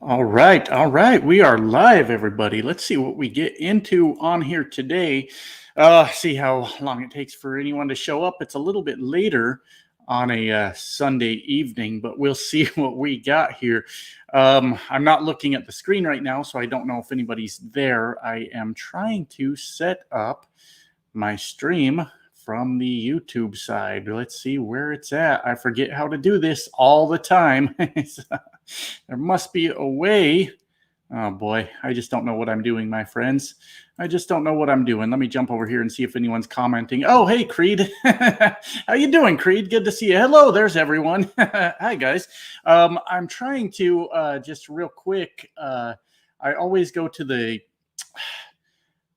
All right, all right. We are live, everybody. Let's see what we get into on here today. See how long it takes for anyone to show up. It's a little bit later on a Sunday evening, but we'll see what we got here. I'm not looking at the screen right now, so I don't know if anybody's there. I am trying to set up my stream from the YouTube side. Let's see where it's at. I forget how to do this all the time. There must be a way. Oh boy, I just don't know what I'm doing, my friends. I just don't know what I'm doing. Let me jump over here and see if anyone's commenting. Oh, hey, Creed. How you doing, Creed? Good to see you. Hello, there's everyone. Hi, guys. I'm trying to just real quick. I always go to the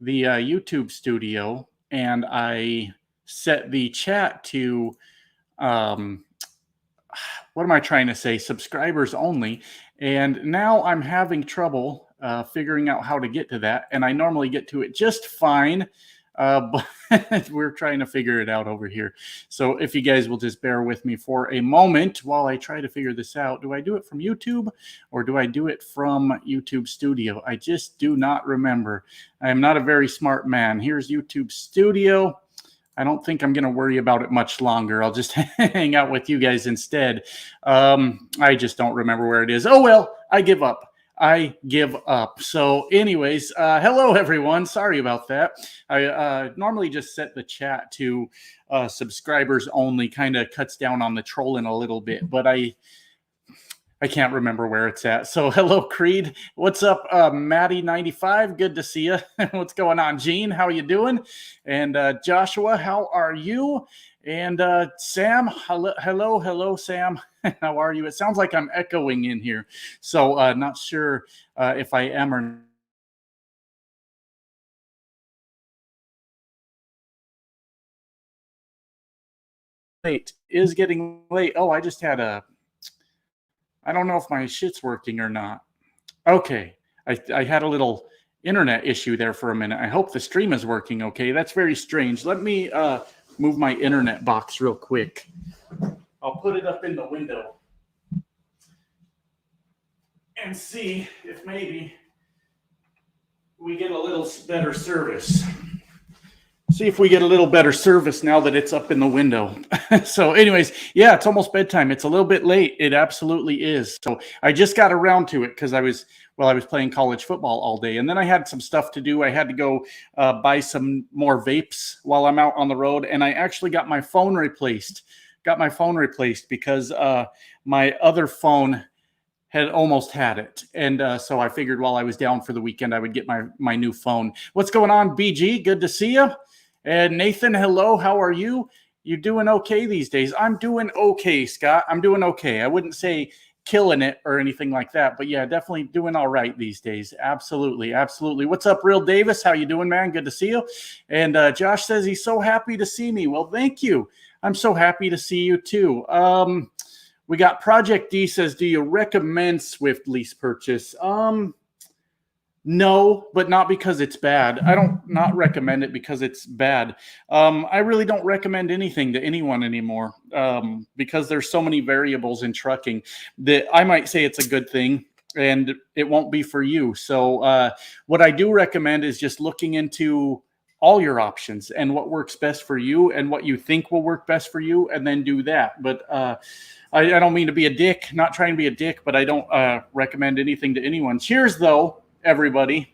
YouTube studio and I set the chat to what am I trying to say? Subscribers only. And now I'm having trouble figuring out how to get to that. And I normally get to it just fine. But we're trying to figure it out over here. So if you guys will just bear with me for a moment while I try to figure this out. Do I do it from YouTube or do I do it from YouTube Studio? I just do not remember. I am not a very smart man. Here's YouTube Studio. I don't think I'm going to worry about it much longer. I'll just hang out with you guys instead. I just don't remember where it is. Oh, well, I give up. I give up. So anyways, hello, everyone. Sorry about that. I normally just set the chat to subscribers only, kind of cuts down on the trolling a little bit, but I can't remember where it's at. So hello, Creed. What's up, Maddie95? Good to see you. What's going on, Gene? How you doing? And Joshua, how are you? And Sam, hello, Sam. How are you? It sounds like I'm echoing in here. So not sure if I am or late. Is getting late. Oh, I just had I don't know if my shit's working or not. Okay. I had a little internet issue there for a minute. I hope the stream is working okay. That's very strange. Let me move my internet box real quick. I'll put it up in the window and see if maybe we get a little better service. See if we get a little better service now that it's up in the window. So anyways, yeah, it's almost bedtime. It's a little bit late. It absolutely is. So I just got around to it because I was playing college football all day. And then I had some stuff to do. I had to go buy some more vapes while I'm out on the road. And I actually got my phone replaced. Because my other phone had almost had it. And so I figured while I was down for the weekend, I would get my new phone. What's going on, BG? Good to see you. And Nathan, hello. How are you? You doing okay these days? I'm doing okay, Scott. I'm doing okay. I wouldn't say killing it or anything like that, but yeah, definitely doing all right these days. Absolutely. What's up, Real Davis? How you doing, man? Good to see you. And Josh says he's so happy to see me. Well, thank you. I'm so happy to see you too. We got Project D says, do you recommend Swift lease purchase? No, but not because it's bad. I don't not recommend it because it's bad. I really don't recommend anything to anyone anymore because there's so many variables in trucking that I might say it's a good thing and it won't be for you. So what I do recommend is just looking into all your options and what works best for you and what you think will work best for you, and then do that. But I don't mean to be a dick, not trying to be a dick, but I don't recommend anything to anyone. Cheers, though. Everybody.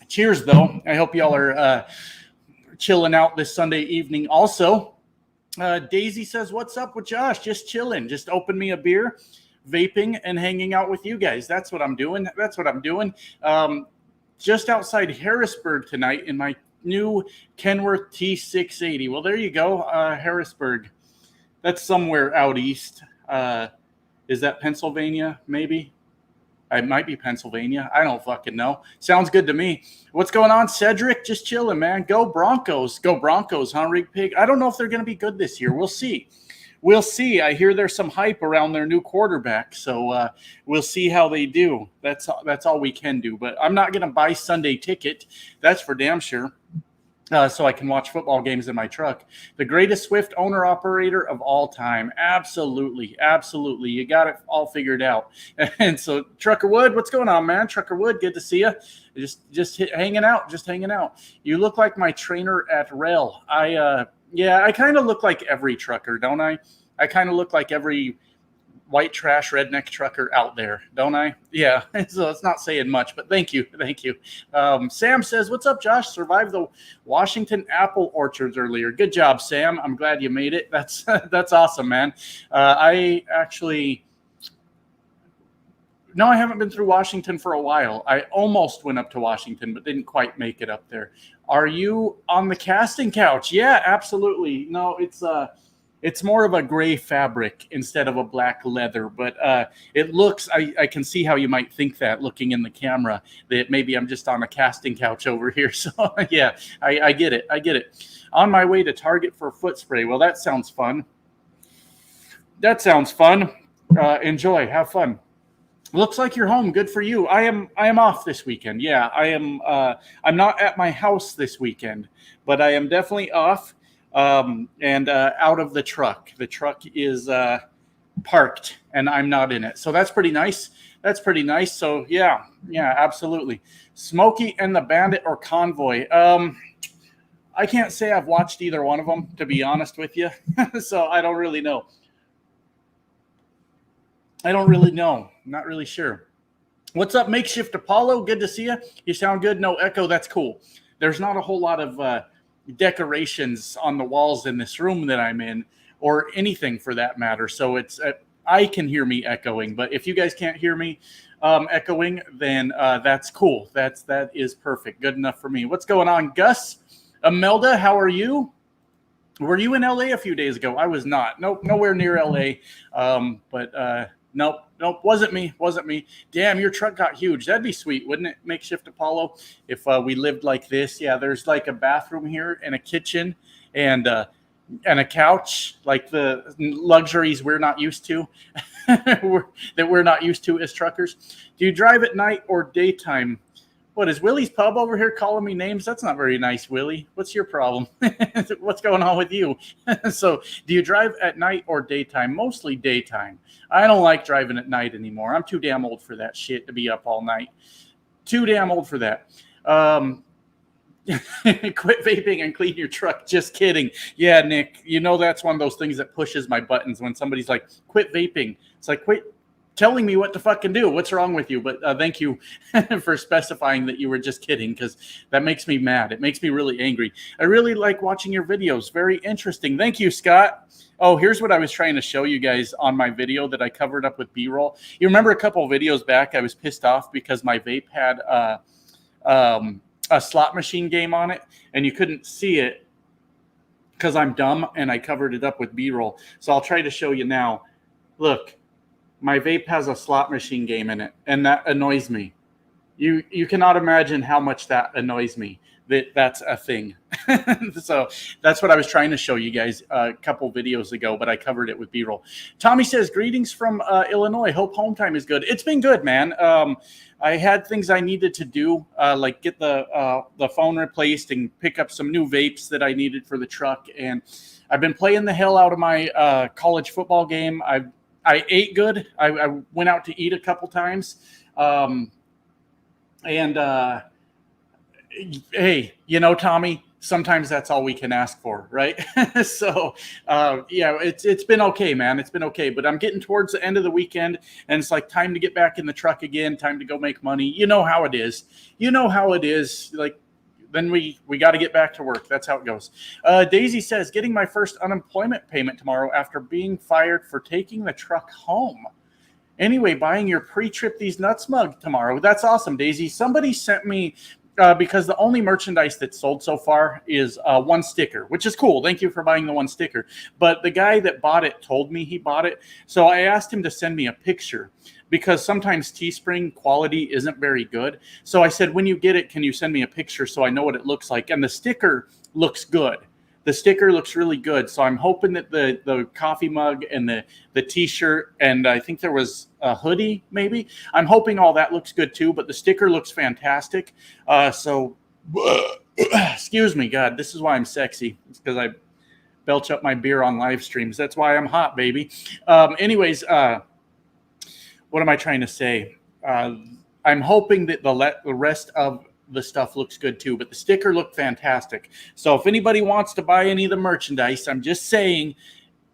Cheers, though. I hope y'all are chilling out this Sunday evening. Also, Daisy says, what's up with Josh? Just chilling. Just open me a beer, vaping, and hanging out with you guys. That's what I'm doing. Just outside Harrisburg tonight in my new Kenworth T680. Well, there you go, Harrisburg. That's somewhere out east. Is that Pennsylvania, maybe? It might be Pennsylvania. I don't fucking know. Sounds good to me. What's going on, Cedric? Just chilling, man. Go Broncos. Go Broncos, huh, Rig Pig? I don't know if they're going to be good this year. We'll see. I hear there's some hype around their new quarterback, so we'll see how they do. That's all we can do. But I'm not going to buy Sunday ticket. That's for damn sure. so I can watch football games in my truck. The greatest Swift owner operator of all time. Absolutely. Absolutely. You got it all figured out. And so Trucker Wood, what's going on, man? Trucker Wood, good to see you. Hanging out, just hanging out. You look like my trainer at Rail. I kind of look like every trucker, don't I? I kind of look like every white trash redneck trucker out there, don't I? Yeah, so it's not saying much, but thank you. Sam says, what's up, Josh? Survived the Washington apple orchards earlier. Good job, Sam. I'm glad you made it. That's awesome, man. I haven't been through Washington for a while. I almost went up to Washington, but didn't quite make it up there. Are you on the casting couch? Yeah, absolutely. No, it's more of a gray fabric instead of a black leather, but it looks, I can see how you might think that looking in the camera, that maybe I'm just on a casting couch over here. So yeah, I get it. On my way to Target for foot spray. Well, that sounds fun. Enjoy, have fun. Looks like you're home. Good for you. I am off this weekend. Yeah, I am. I'm not at my house this weekend, but I am definitely off. And out of the truck. The truck is parked and I'm not in it. So that's pretty nice. So yeah, absolutely. Smokey and the Bandit or Convoy. I can't say I've watched either one of them, to be honest with you. So I don't really know. Not really sure. What's up, Makeshift Apollo? Good to see you. You sound good. No echo. That's cool. There's not a whole lot of decorations on the walls in this room that I'm in, or anything for that matter. So it's I can hear me echoing, but if you guys can't hear me echoing, then that's cool. That is perfect. Good enough for me. What's going on, Gus? Imelda, how are you? Were you in LA a few days ago? I was not. Nope, nowhere near LA. Nope, wasn't me. Damn, your truck got huge. That'd be sweet, wouldn't it, Makeshift Apollo? If we lived like this. Yeah, there's like a bathroom here and a kitchen and a couch, like the luxuries we're not used to, that we're not used to as truckers. Do you drive at night or daytime? What is Willie's Pub over here calling me names? That's not very nice, Willie. What's your problem? What's going on with you? So do you drive at night or daytime? Mostly daytime. I don't like driving at night anymore. I'm too damn old for that shit to be up all night. Too damn old for that. Quit vaping and clean your truck. Just kidding. Yeah, Nick, that's one of those things that pushes my buttons when somebody's like, quit vaping. It's like, quit telling me what to fucking do. What's wrong with you? But thank you for specifying that you were just kidding, because that makes me mad. It makes me really angry. I really like watching your videos. Very interesting. Thank you, Scott. Oh, here's what I was trying to show you guys on my video that I covered up with B-roll. You remember a couple of videos back, I was pissed off because my vape had a slot machine game on it, and you couldn't see it because I'm dumb, and I covered it up with B-roll. So I'll try to show you now. Look. My vape has a slot machine game in it, and that annoys me. You cannot imagine how much that annoys me, that's a thing. So that's what I was trying to show you guys a couple videos ago, but I covered it with B-roll. Tommy says, greetings from Illinois. Hope home time is good. It's been good, man. I had things I needed to do, like get the phone replaced and pick up some new vapes that I needed for the truck. And I've been playing the hell out of my college football game. I ate good. I went out to eat a couple times. Hey, Tommy, sometimes that's all we can ask for, right? So, yeah, it's been okay, man. It's been okay. But I'm getting towards the end of the weekend, and it's like time to get back in the truck again, time to go make money. You know how it is. Like, then we got to get back to work. That's how it goes. Daisy says, getting my first unemployment payment tomorrow after being fired for taking the truck home. Anyway, buying your pre-trip these nuts mug tomorrow. That's awesome, Daisy. Somebody sent me, because the only merchandise that's sold so far is one sticker, which is cool. Thank you for buying the one sticker. But the guy that bought it told me he bought it. So I asked him to send me a picture, because sometimes Teespring quality isn't very good. So I said, when you get it, can you send me a picture so I know what it looks like? And the sticker looks good. The sticker looks really good. So I'm hoping that the coffee mug and the T-shirt, and I think there was a hoodie maybe. I'm hoping all that looks good too, but the sticker looks fantastic. So Excuse me, God, this is why I'm sexy. It's because I belch up my beer on live streams. That's why I'm hot, baby. Anyways, what am I trying to say? I'm hoping that the rest of the stuff looks good too, but the sticker looked fantastic. So if anybody wants to buy any of the merchandise, I'm just saying,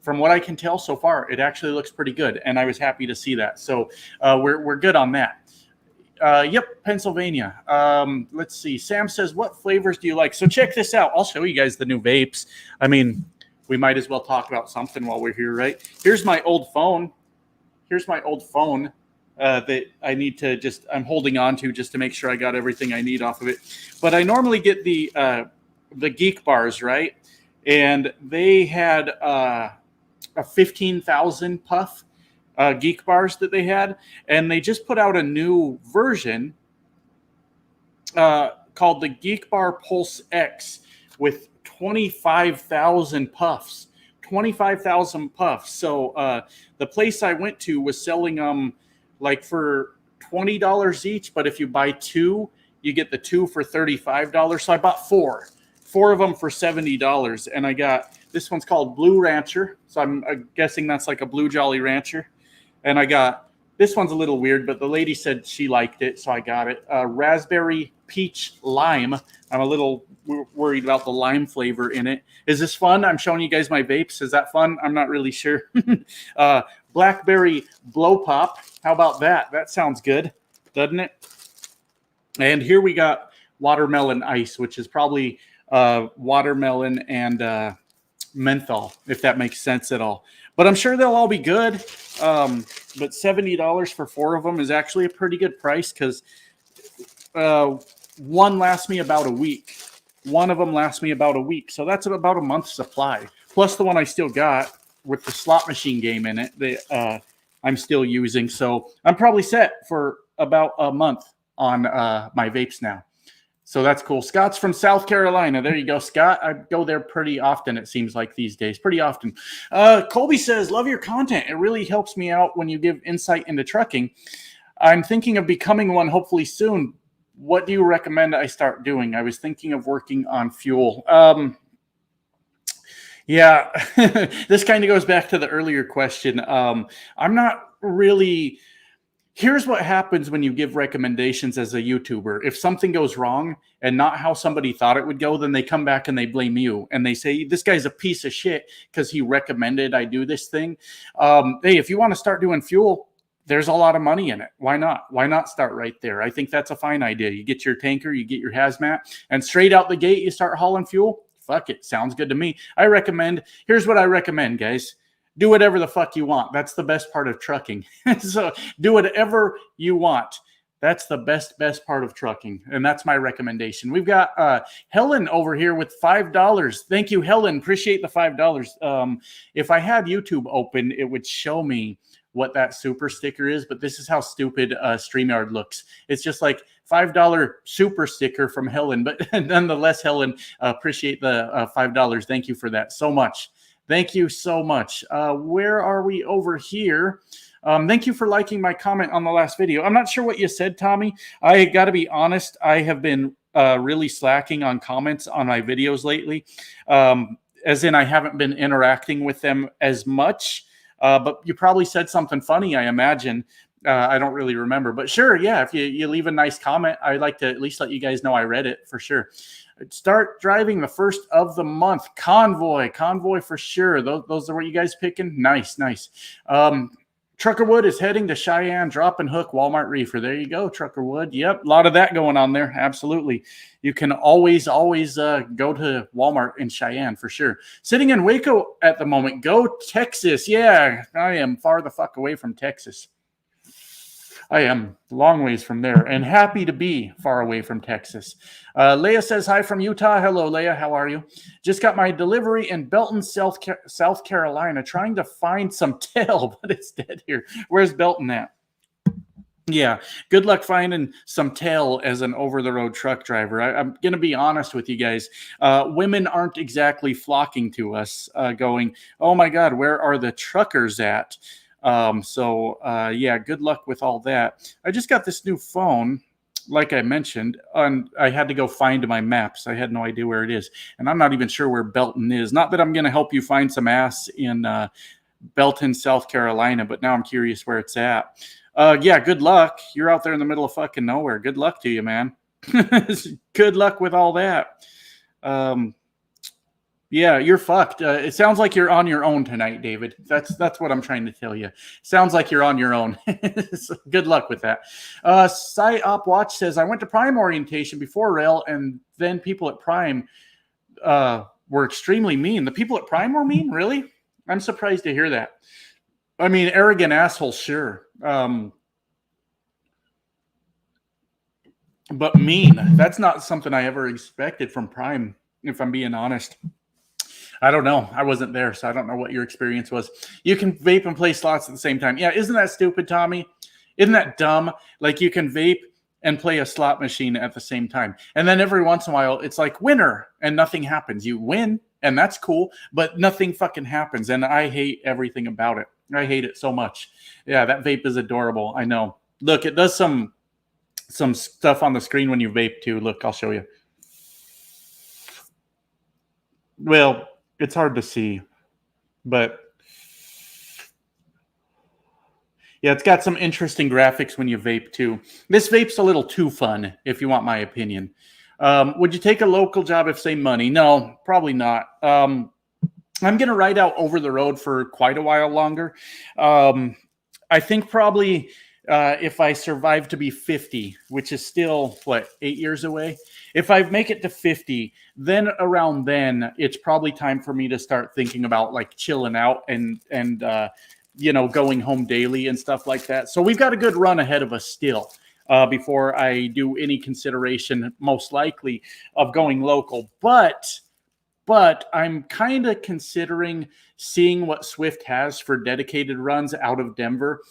from what I can tell so far, it actually looks pretty good, and I was happy to see that. So we're good on that. Yep, Pennsylvania. Let's see. Sam says, what flavors do you like? So check this out. I'll show you guys the new vapes. I mean, we might as well talk about something while we're here, right? Here's my old phone. That I need to I'm holding on to just to make sure I got everything I need off of it. But I normally get the Geek Bars, right? And they had a 15,000 puff Geek Bars that they had, and they just put out a new version called the Geek Bar Pulse X with 25,000 puffs. 25,000 puffs. So the place I went to was selling them like for $20 each, but if you buy two, you get the two for $35. So I bought four of them for $70, and I got this one's called Blue Rancher. So I'm guessing that's like a Blue Jolly Rancher. And I got this one's a little weird, but the lady said she liked it, so I got it. Raspberry Peach Lime. I'm a little worried about the lime flavor in it. Is this fun? I'm showing you guys my vapes. Is that fun? I'm not really sure. Blackberry Blow Pop. How about that? That sounds good, doesn't it? And here we got Watermelon Ice, which is probably watermelon and menthol, if that makes sense at all. But I'm sure they'll all be good. But $70 for four of them is actually a pretty good price because one lasts me about a week. One of them lasts me about a week. So that's about a month's supply. Plus the one I still got with the slot machine game in it that I'm still using. So I'm probably set for about a month on my vapes now. So that's cool. Scott's from South Carolina. There you go, Scott. I go there pretty often, it seems like these days. Pretty often. Colby says, love your content. It really helps me out when you give insight into trucking. I'm thinking of becoming one hopefully soon. What do you recommend I start doing? I was thinking of working on fuel. Yeah, this kind of goes back to the earlier question. I'm not really... Here's what happens when you give recommendations as a YouTuber. If something goes wrong and not how somebody thought it would go, then they come back and they blame you. And they say, this guy's a piece of shit because he recommended I do this thing. Hey, if you want to start doing fuel, there's a lot of money in it. Why not? Why not start right there? I think that's a fine idea. You get your tanker, you get your hazmat, and straight out the gate, you start hauling fuel. Fuck it. Sounds good to me. Here's what I recommend, guys. Do whatever the fuck you want. That's the best part of trucking. So do whatever you want. That's the best part of trucking. And that's my recommendation. We've got Helen over here with $5. Thank you, Helen. Appreciate the $5. If I had YouTube open, it would show me what that super sticker is, but this is how stupid StreamYard looks. It's just like $5 super sticker from Helen, but nonetheless, Helen, appreciate the $5. Thank you for that so much. Thank you so much. Where are we over here? Thank you for liking my comment on the last video. I'm not sure what you said, Tommy. I got to be honest. I have been really slacking on comments on my videos lately, as in I haven't been interacting with them as much. But you probably said something funny, I imagine. I don't really remember. But sure, yeah, if you leave a nice comment, I'd like to at least let you guys know I read it for sure. Start driving the first of the month. Convoy for sure. Those are what you guys picking? Nice. Truckerwood is heading to Cheyenne, drop and hook, Walmart reefer. There you go, Truckerwood. Yep, a lot of that going on there. Absolutely. You can always go to Walmart in Cheyenne for sure. Sitting in Waco at the moment. Go Texas. Yeah, I am far the fuck away from Texas. I am a long ways from there and happy to be far away from Texas. Leah says, hi from Utah. Hello, Leah. How are you? Just got my delivery in Belton, South Carolina, trying to find some tail, but it's dead here. Where's Belton at? Yeah, good luck finding some tail as an over-the-road truck driver. I'm going to be honest with you guys. Women aren't exactly flocking to us going, oh, my God, where are the truckers at? Yeah, good luck with all that. I just got this new phone. like I mentioned, I had to go find my maps. I had no idea where it is, and I'm not even sure where Belton is. Not that I'm going to help you find some ass in Belton, South Carolina, but now I'm curious where it's at. Yeah, good luck. You're out there in the middle of fucking nowhere. Good luck to you, man. Good luck with all that. Yeah, you're fucked. It sounds like you're on your own tonight, David. That's what I'm trying to tell you. Sounds like you're on your own. So good luck with that. PsyOp Watch says, I went to Prime orientation before Rail, and then people at Prime were extremely mean. The people at Prime were mean? Really? I'm surprised to hear that. I mean, arrogant assholes, sure. But mean, that's not something I ever expected from Prime, if I'm being honest. I don't know. I wasn't there, so I don't know what your experience was. You can vape and play slots at the same time. Yeah, isn't that stupid, Tommy? Isn't that dumb? Like, you can vape and play a slot machine at the same time. And then every once in a while, it's like winner, and nothing happens. You win, and that's cool, but nothing fucking happens. And I hate everything about it. I hate it so much. Yeah, that vape is adorable. I know. Look, it does some stuff on the screen when you vape too. Look, I'll show you. Well, it's hard to see, but yeah, it's got some interesting graphics when you vape too. This vape's a little too fun, if you want my opinion. Would you take a local job if say money? No, probably not. I'm going to ride out over the road for quite a while longer. I think probably if I survive to be 50, which is still, 8 years away? If I make it to 50, then around then, it's probably time for me to start thinking about like chilling out and going home daily and stuff like that. So we've got a good run ahead of us still before I do any consideration, most likely, of going local. But I'm kind of considering seeing what Swift has for dedicated runs out of Denver.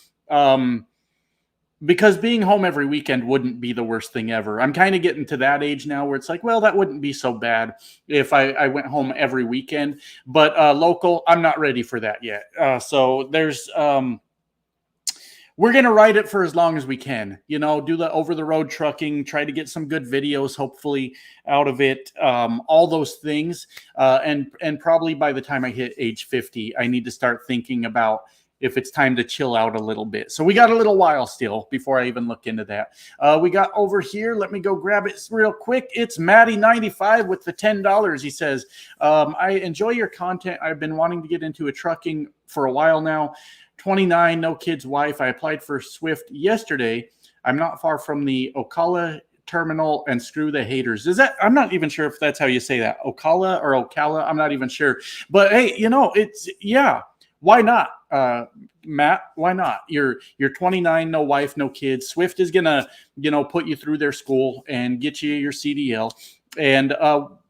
Because being home every weekend wouldn't be the worst thing ever. I'm kind of getting to that age now where it's like, well, that wouldn't be so bad if I went home every weekend. But local, I'm not ready for that yet. So there's, we're going to ride it for as long as we can, do the over the road trucking, try to get some good videos, hopefully out of it, all those things. And probably by the time I hit age 50, I need to start thinking about if it's time to chill out a little bit. So we got a little while still before I even look into that. We got over here. Let me go grab it real quick. It's Matty95 with the $10. He says, I enjoy your content. I've been wanting to get into a trucking for a while now. 29, no kids, wife. I applied for Swift yesterday. I'm not far from the Ocala terminal, and screw the haters. I'm not even sure if that's how you say that. Ocala or Ocala. I'm not even sure. But hey, yeah. Why not, Matt? Why not? You're 29, no wife, no kids. Swift is gonna, put you through their school and get you your CDL. And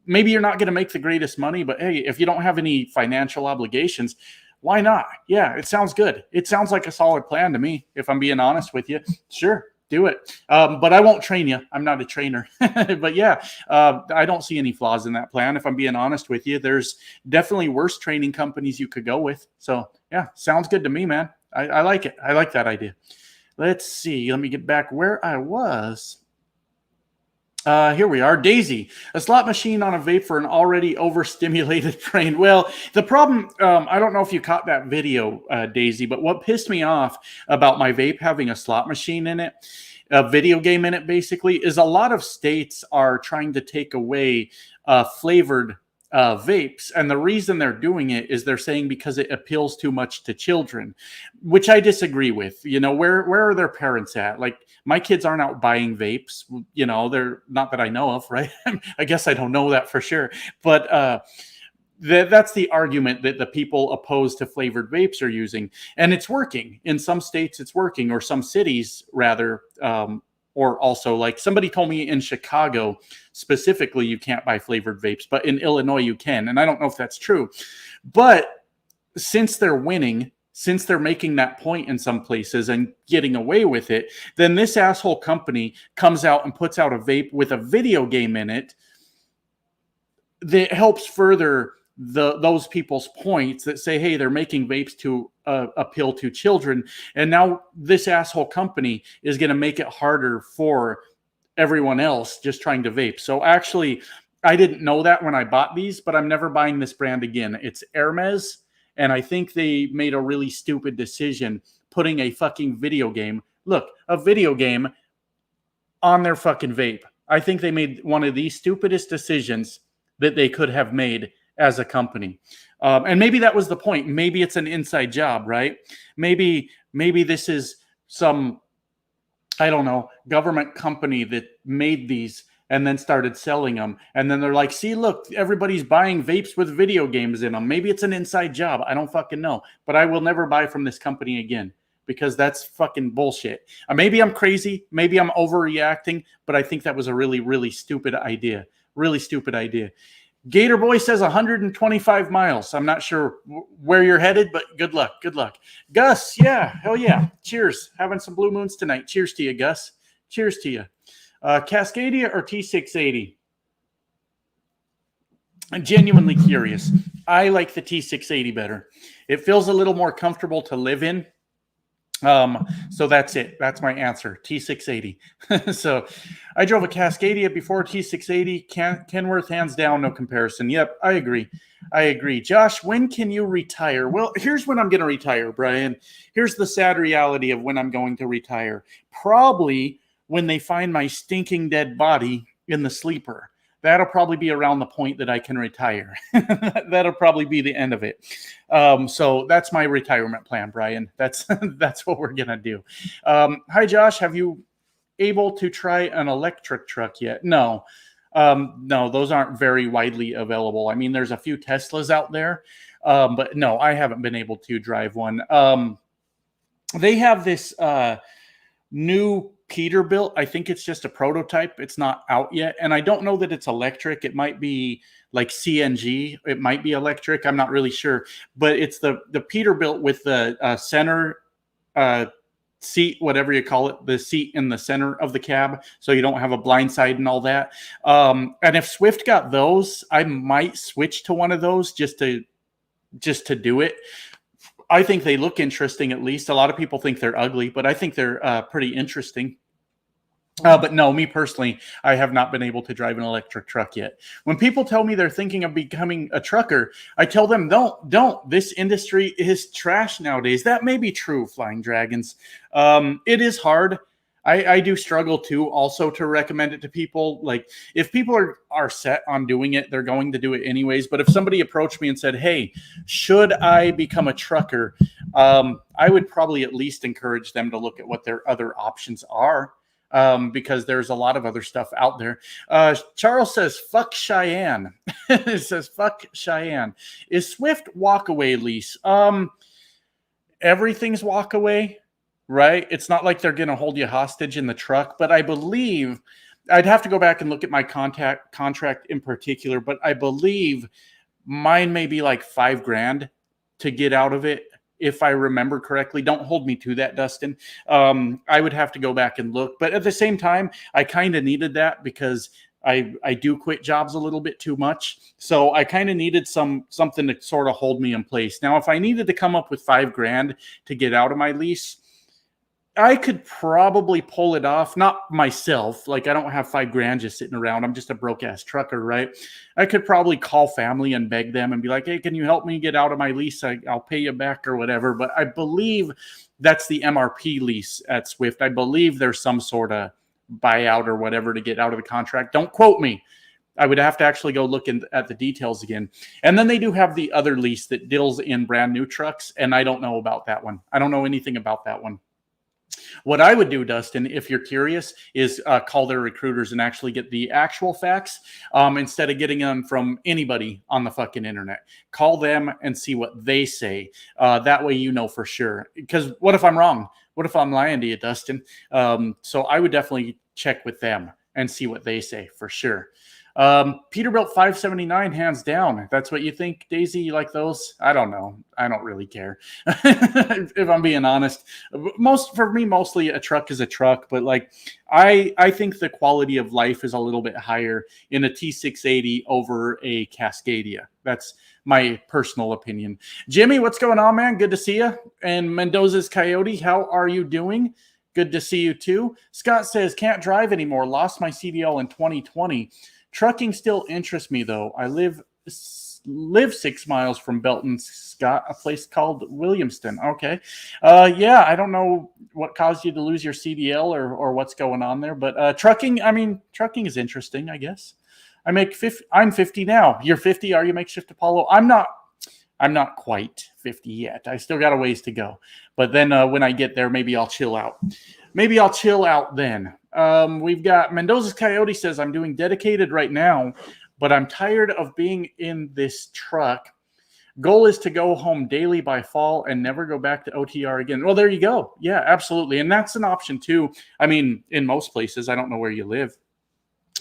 maybe you're not gonna make the greatest money, but hey, if you don't have any financial obligations, why not? Yeah, it sounds good. It sounds like a solid plan to me, if I'm being honest with you. Sure. Do it. But I won't train you. I'm not a trainer. But yeah, I don't see any flaws in that plan. If I'm being honest with you, there's definitely worse training companies you could go with. So yeah, sounds good to me, man. I like it. I like that idea. Let's see. Let me get back where I was. Here we are. Daisy, a slot machine on a vape for an already overstimulated brain. Well, the problem, I don't know if you caught that video, Daisy, but what pissed me off about my vape having a slot machine in it, a video game in it, basically, is a lot of states are trying to take away flavored vapes. And the reason they're doing it is they're saying because it appeals too much to children, which I disagree with. Where are their parents at? Like, my kids aren't out buying vapes. They're not that I know of, right? I guess I don't know that for sure. But that's the argument that the people opposed to flavored vapes are using. And it's working. In some states, it's working, or some cities, rather. Or also, like, somebody told me in Chicago specifically, you can't buy flavored vapes, but in Illinois you can. And I don't know if that's true. But since they're winning, since they're making that point in some places and getting away with it, then this asshole company comes out and puts out a vape with a video game in it that helps further those people's points that say, hey, they're making vapes to appeal to children. And now this asshole company is going to make it harder for everyone else just trying to vape. So actually, I didn't know that when I bought these, but I'm never buying this brand again. It's Hermes, and I think they made a really stupid decision putting a fucking video game. Look, a video game on their fucking vape. I think they made one of the stupidest decisions that they could have made as a company. And maybe that was the point. Maybe it's an inside job, right? Maybe this is some, I don't know, government company that made these and then started selling them. And then they're like, see, look, everybody's buying vapes with video games in them. Maybe it's an inside job. I don't fucking know. But I will never buy from this company again because that's fucking bullshit. Maybe I'm crazy. Maybe I'm overreacting. But I think that was a really, really stupid idea. Really stupid idea. Gator Boy says 125 miles. I'm not sure where you're headed, but good luck. Good luck. Gus, yeah, hell yeah. Cheers. Having some blue moons tonight. Cheers to you, Gus. Cheers to you. Cascadia or T680? I'm genuinely curious. I like the T680 better. It feels a little more comfortable to live in. So that's it. That's my answer. T680. So I drove a Cascadia before T680. Kenworth, hands down, no comparison. Yep, I agree. Josh, when can you retire? Well, here's when I'm going to retire, Brian. Here's the sad reality of when I'm going to retire. Probably when they find my stinking dead body in the sleeper. That'll probably be around the point that I can retire. That'll probably be the end of it. So that's my retirement plan, Brian. That's what we're gonna do. Hi, Josh. Have you able to try an electric truck yet? No, those aren't very widely available. I mean, there's a few Teslas out there, but no, I haven't been able to drive one. They have this new Peterbilt. I think it's just a prototype. It's not out yet. And I don't know that it's electric. It might be like CNG. It might be electric. I'm not really sure. But it's the Peterbilt with the center seat, whatever you call it, the seat in the center of the cab. So you don't have a blind side and all that. And if Swift got those, I might switch to one of those just to do it. I think they look interesting, at least. A lot of people think they're ugly, but I think they're pretty interesting. But no, me personally, I have not been able to drive an electric truck yet. When people tell me they're thinking of becoming a trucker, I tell them, don't. This industry is trash nowadays. That may be true, Flying Dragons. It is hard. I do struggle too, also to recommend it to people. Like, if people are set on doing it, they're going to do it anyways. But if somebody approached me and said, hey, should I become a trucker? I would probably at least encourage them to look at what their other options are, because there's a lot of other stuff out there. Charles says, fuck Cheyenne. It says, fuck Cheyenne. Is Swift walkaway lease? Everything's walkaway. Right? It's not like they're going to hold you hostage in the truck, but I believe I'd have to go back and look at my contract in particular, but I believe mine may be like $5,000 to get out of it, if I remember correctly. Don't hold me to that, Dustin. I would have to go back and look, but at the same time, I kind of needed that because I do quit jobs a little bit too much. So I kind of needed something to sort of hold me in place. Now, if I needed to come up with $5,000 to get out of my lease, I could probably pull it off. Not myself. Like, I don't have $5,000 just sitting around. I'm just a broke ass trucker, right? I could probably call family and beg them and be like, hey, can you help me get out of my lease? I'll pay you back or whatever. But I believe that's the MRP lease at Swift. I believe there's some sort of buyout or whatever to get out of the contract. Don't quote me. I would have to actually go look at the details again. And then they do have the other lease that deals in brand new trucks. And I don't know about that one. I don't know anything about that one. What I would do, Dustin, if you're curious, is call their recruiters and actually get the actual facts instead of getting them from anybody on the fucking internet. Call them and see what they say. That way you know for sure. Because what if I'm wrong? What if I'm lying to you, Dustin? So I would definitely check with them and see what they say for sure. Peterbilt 579, hands down. That's what you think, Daisy? You like those? I don't know. I don't really care. If I'm being honest, for me, mostly a truck is a truck, but like, I think the quality of life is a little bit higher in a T680 over a Cascadia. That's my personal opinion. Jimmy, what's going on, man? Good to see you. And Mendoza's Coyote, how are you doing? Good to see you too. Scott says, can't drive anymore. Lost my CDL in 2020. Trucking still interests me, though. I live 6 miles from Belton, Scott, a place called Williamston. Okay. Yeah, I don't know what caused you to lose your CDL or what's going on there, but trucking, I mean, trucking is interesting, I guess. I'm 50 now. You're 50. Are you, Makeshift Apollo? I'm not quite 50 yet. I still got a ways to go. But then when I get there, maybe I'll chill out. Maybe I'll chill out then. We've got Mendoza's Coyote says, I'm doing dedicated right now, but I'm tired of being in this truck. Goal is to go home daily by fall and never go back to OTR again. Well, there you go. Yeah, absolutely. And that's an option too. I mean, in most places, I don't know where you live,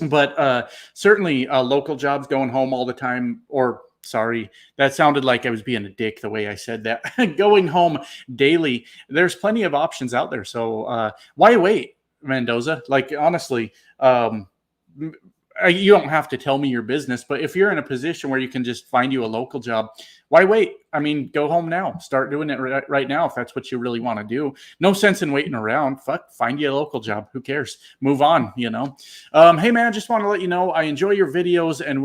but certainly local jobs, going home all the time, or sorry, that sounded like I was being a dick the way I said that. Going home daily, there's plenty of options out there. So why wait, Mendoza? Like, honestly, you don't have to tell me your business, but if you're in a position where you can just find you a local job, why wait? I mean, go home now. Start doing it right now if that's what you really want to do. No sense in waiting around. Fuck, find you a local job. Who cares? Move on, you know. Hey, man, I just want to let you know I enjoy your videos, and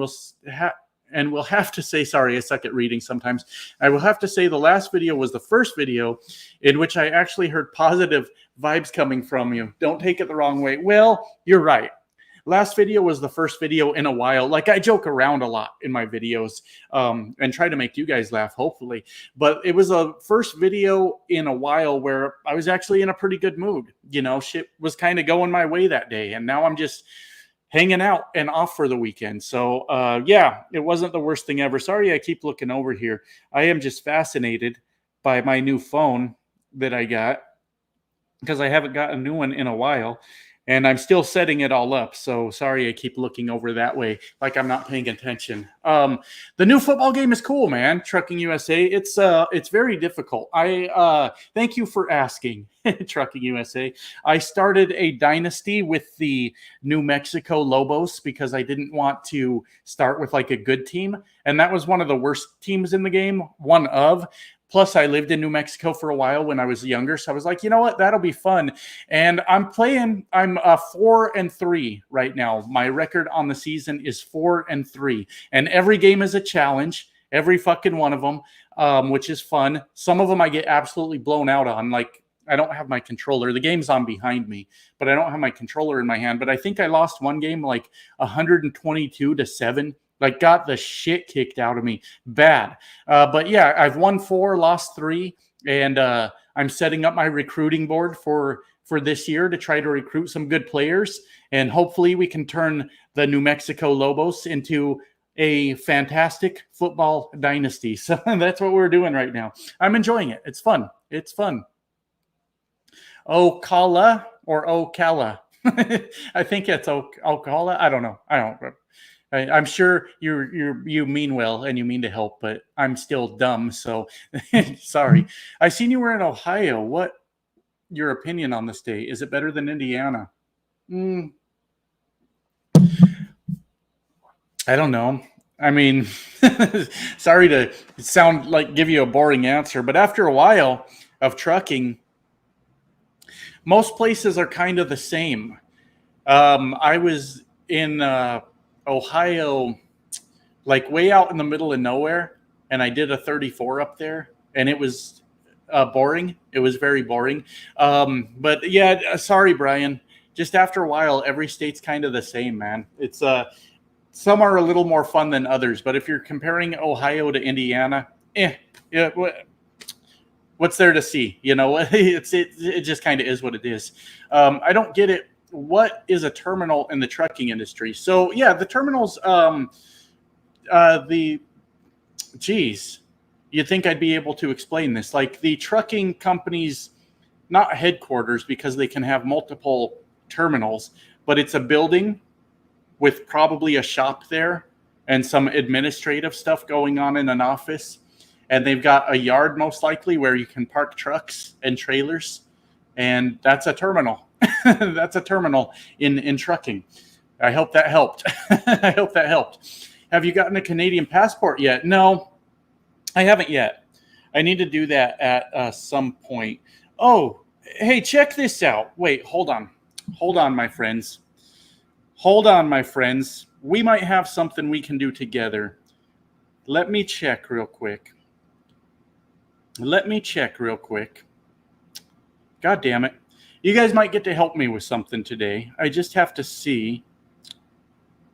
we'll have to say, sorry, I suck at reading sometimes. I will have to say the last video was the first video in which I actually heard positive vibes coming from you. Don't take it the wrong way. Well, you're right. Last video was the first video in a while. Like, I joke around a lot in my videos and try to make you guys laugh, hopefully. But it was a first video in a while where I was actually in a pretty good mood. You know, shit was kind of going my way that day. And now I'm just hanging out and off for the weekend. So, yeah, it wasn't the worst thing ever. Sorry, I keep looking over here. I am just fascinated by my new phone that I got because I haven't got a new one in a while. And I'm still setting it all up. So sorry, I keep looking over that way like I'm not paying attention. The new football game is cool, man. Trucking USA. It's very difficult. I thank you for asking, Trucking USA. I started a dynasty with the New Mexico Lobos because I didn't want to start with like a good team. And that was one of the worst teams in the game. One of. Plus, I lived in New Mexico for a while when I was younger. So I was like, you know what? That'll be fun. And I'm 4-3 right now. My record on the season is 4-3. And every game is a challenge. Every fucking one of them, which is fun. Some of them I get absolutely blown out on. Like, I don't have my controller. The game's on behind me, but I don't have my controller in my hand. But I think I lost one game like 122-7. Like, got the shit kicked out of me bad. But yeah, I've won 4, lost 3, and I'm setting up my recruiting board for this year to try to recruit some good players, and hopefully we can turn the New Mexico Lobos into a fantastic football dynasty. So that's what we're doing right now. I'm enjoying it. It's fun. It's fun. Ocala or Ocala? I think it's Ocala. I don't know. I'm sure you mean well and you mean to help, but I'm still dumb. So sorry. I seen you were in Ohio. What your opinion on the state? Is it better than Indiana? I don't know. I mean, sorry to sound like give you a boring answer, but after a while of trucking, most places are kind of the same. I was in Ohio, like way out in the middle of nowhere, and I did a 34 up there, and it was boring. It was very boring. But yeah, sorry, Brian. Just after a while, every state's kind of the same, man. It's some are a little more fun than others, but if you're comparing Ohio to Indiana, yeah, what's there to see? You know, it just kind of is what it is. I don't get it. What is a terminal in the trucking industry? So yeah, the terminals, you'd think I'd be able to explain this. Like the trucking companies, not headquarters because they can have multiple terminals, but it's a building with probably a shop there and some administrative stuff going on in an office. And they've got a yard most likely where you can park trucks and trailers. And that's a terminal. That's a terminal in trucking. I hope that helped. I hope that helped. Have you gotten a Canadian passport yet? No, I haven't yet. I need to do that at some point. Oh, Hey, check this out. Wait, hold on. Hold on, my friends. Hold on, my friends. We might have something we can do together. Let me check real quick. Let me check real quick. God damn it. You guys might get to help me with something today. I just have to see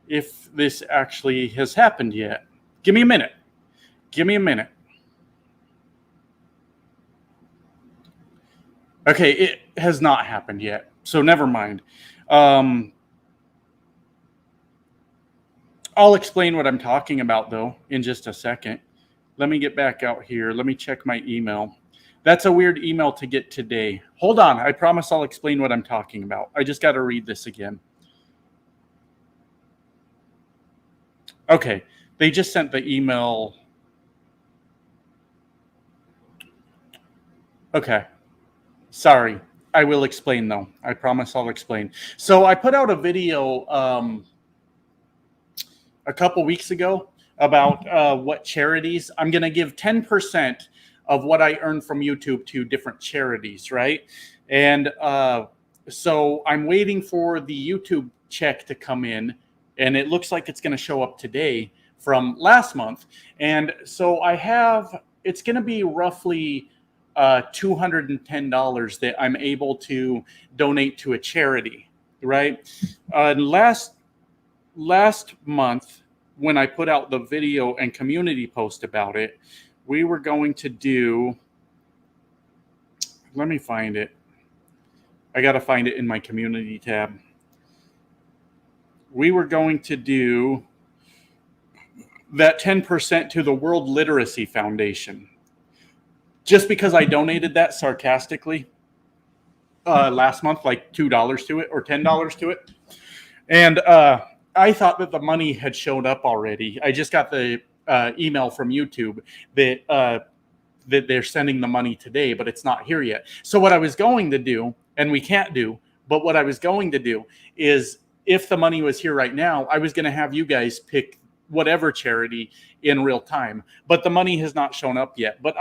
if this actually has happened yet. Give me a minute. Give me a minute. Okay, it has not happened yet. So never mind. I'll explain what I'm talking about, though, in just a second. Let me get back out here. Let me check my email. That's a weird email to get today. Hold on. I promise I'll explain what I'm talking about. I just got to read this again. Okay. They just sent the email. Okay. Sorry. I will explain, though. I promise I'll explain. So I put out a video a couple weeks ago about what charities. I'm going to give 10% of what I earn from YouTube to different charities, right? And so I'm waiting for the YouTube check to come in, and it looks like it's going to show up today from last month. And so it's going to be roughly $210 that I'm able to donate to a charity, right? Last month, when I put out the video and community post about it, we were going to do, let me find it. I got to find it in my community tab. We were going to do that 10% to the World Literacy Foundation. Just because I donated that sarcastically last month, like $2 to it or $10 to it. And I thought that the money had showed up already. I just got the email from YouTube that they're sending the money today, but it's not here yet. So what I was going to do, and we can't do, but what I was going to do is if the money was here right now, I was going to have you guys pick whatever charity in real time. But the money has not shown up yet. But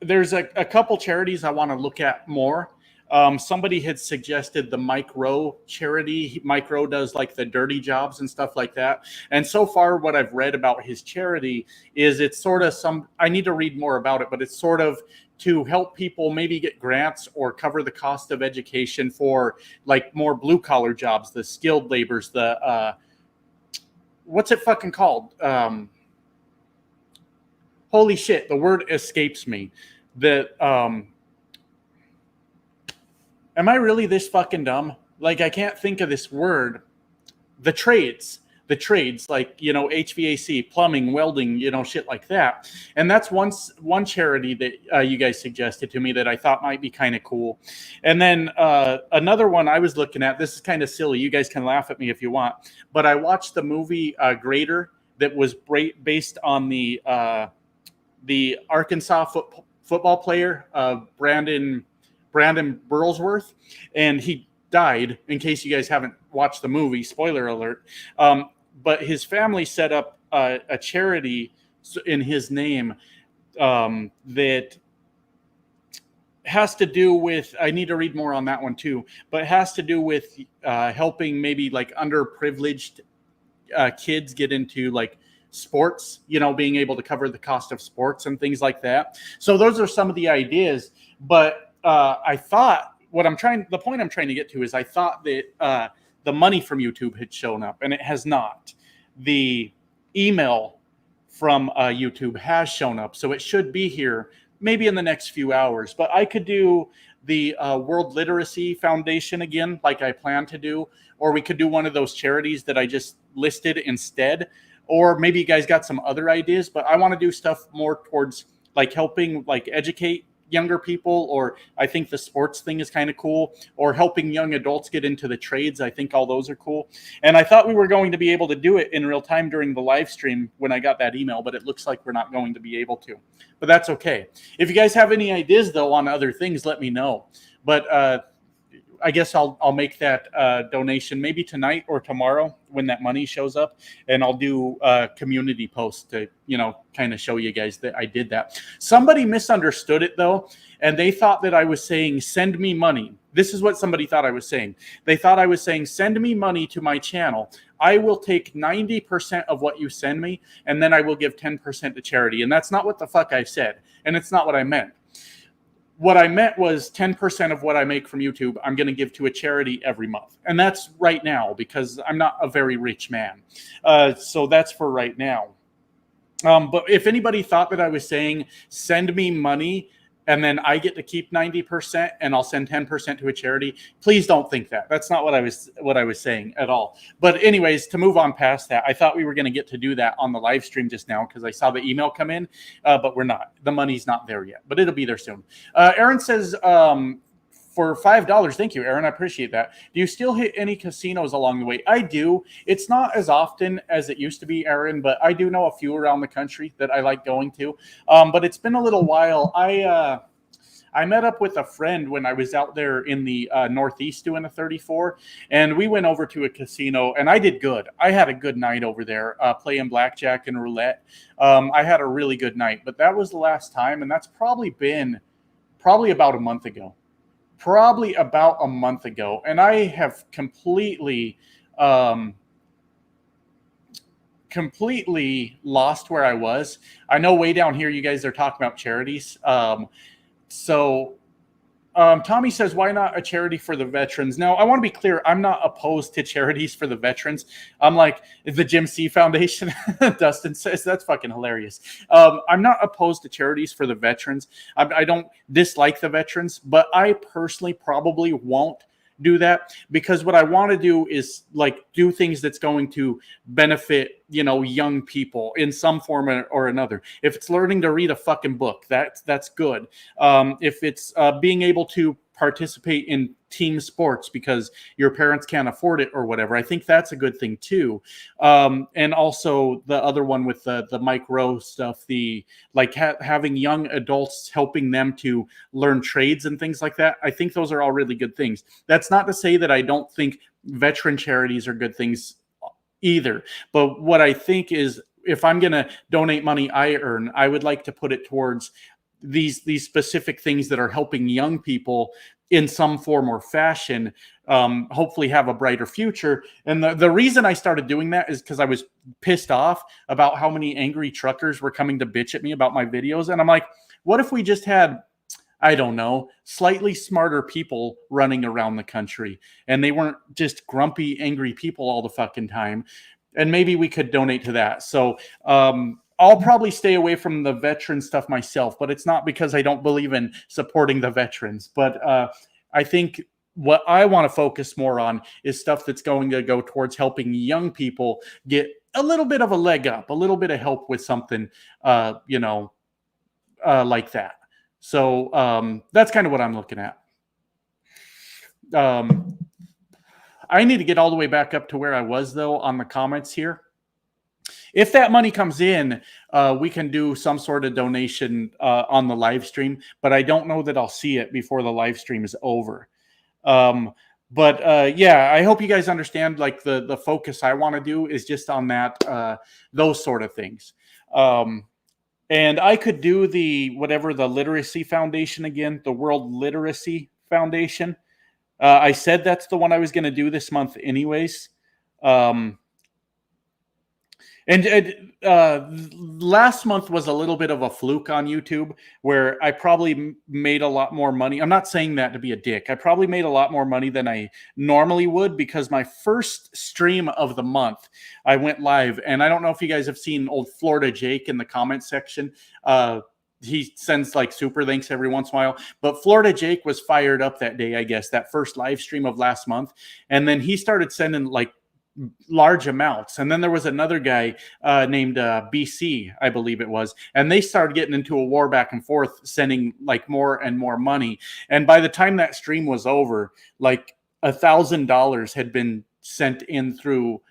there's a couple charities I want to look at more. Somebody had suggested the Mike Rowe charity. Mike Rowe does like the dirty jobs and stuff like that. And so far, what I've read about his charity is it's sort of I need to read more about it, but it's sort of to help people maybe get grants or cover the cost of education for like more blue collar jobs, the skilled laborers, the, what's it fucking called? Holy shit, the word escapes me. Am I really this fucking dumb? Like, I can't think of this word. The trades, like, HVAC, plumbing, welding, shit like that. And that's one charity that you guys suggested to me that I thought might be kind of cool. And then another one I was looking at, this is kind of silly. You guys can laugh at me if you want. But I watched the movie Greater that was based on the Arkansas football player, Brandon Burlsworth, and he died, in case you guys haven't watched the movie, spoiler alert. But his family set up a charity in his name that has to do with, I need to read more on that one too, but it has to do with helping maybe like underprivileged kids get into like sports, being able to cover the cost of sports and things like that. So those are some of the ideas, but I thought the point I'm trying to get to is I thought that the money from YouTube had shown up, and it has not. The email from YouTube has shown up, so it should be here maybe in the next few hours. But I could do the World Literacy Foundation again, like I plan to do, or we could do one of those charities that I just listed instead. Or maybe you guys got some other ideas, but I want to do stuff more towards like helping like educate younger people, or I think the sports thing is kind of cool, or helping young adults get into the trades. I think all those are cool. And I thought we were going to be able to do it in real time during the live stream when I got that email, but it looks like we're not going to be able to. But that's okay. If you guys have any ideas though on other things, let me know. But I guess I'll make that donation maybe tonight or tomorrow when that money shows up, and I'll do a community post to kind of show you guys that I did that. Somebody misunderstood it though, and they thought that I was saying send me money. This is what somebody thought I was saying. They thought I was saying send me money to my channel. I will take 90% of what you send me, and then I will give 10% to charity. And that's not what the fuck I said, and it's not what I meant. What I meant was 10% of what I make from YouTube, I'm going to give to a charity every month. And that's right now because I'm not a very rich man. So that's for right now. But if anybody thought that I was saying, send me money and then I get to keep 90% and I'll send 10% to a charity, please don't think that. That's not what I was saying at all. But anyways, to move on past that, I thought we were going to get to do that on the live stream just now because I saw the email come in, but we're not. The money's not there yet, but it'll be there soon. Aaron says, for $5, thank you, Aaron. I appreciate that. Do you still hit any casinos along the way? I do. It's not as often as it used to be, Aaron, but I do know a few around the country that I like going to. But it's been a little while. I met up with a friend when I was out there in the Northeast doing a 34, and we went over to a casino, and I did good. I had a good night over there playing blackjack and roulette. I had a really good night, but that was the last time, and that's probably about a month ago. And I have completely lost where I was. I know way down here you guys are talking about charities. Tommy says, why not a charity for the veterans? Now, I want to be clear. I'm not opposed to charities for the veterans. I'm like the Jim C Foundation. Dustin says that's fucking hilarious. I'm not opposed to charities for the veterans. I don't dislike the veterans, but I personally probably won't do that because what I want to do is like do things that's going to benefit, young people in some form or another. If it's learning to read a fucking book, that's good. If it's being able to participate in team sports because your parents can't afford it or whatever, I think that's a good thing too. And also the other one with the Mike Rowe stuff, the like having young adults helping them to learn trades and things like that. I think those are all really good things. That's not to say that I don't think veteran charities are good things either. But what I think is if I'm going to donate money I earn, I would like to put it towards these specific things that are helping young people in some form or fashion, hopefully have a brighter future. And the reason I started doing that is because I was pissed off about how many angry truckers were coming to bitch at me about my videos. And I'm like, what if we just had, I don't know, slightly smarter people running around the country and they weren't just grumpy, angry people all the fucking time. And maybe we could donate to that. So, I'll probably stay away from the veteran stuff myself, but it's not because I don't believe in supporting the veterans. But I think what I want to focus more on is stuff that's going to go towards helping young people get a little bit of a leg up, a little bit of help with something, like that. So that's kind of what I'm looking at. I need to get all the way back up to where I was, though, on the comments here. If that money comes in, we can do some sort of donation on the live stream, but I don't know that I'll see it before the live stream is over. But yeah, I hope you guys understand like the focus I want to do is just on that, those sort of things. And I could do the Literacy Foundation again, the World Literacy Foundation. I said that's the one I was going to do this month anyways. And last month was a little bit of a fluke on YouTube where I probably made a lot more money. I'm not saying that to be a dick. I probably made a lot more money than I normally would because my first stream of the month, I went live. And I don't know if you guys have seen old Florida Jake in the comment section. He sends like super thanks every once in a while. But Florida Jake was fired up that day, I guess, that first live stream of last month. And then he started sending like large amounts. And then there was another guy named BC, I believe it was. And they started getting into a war back and forth, sending like more and more money. And by the time that stream was over, like $1,000 had been sent in through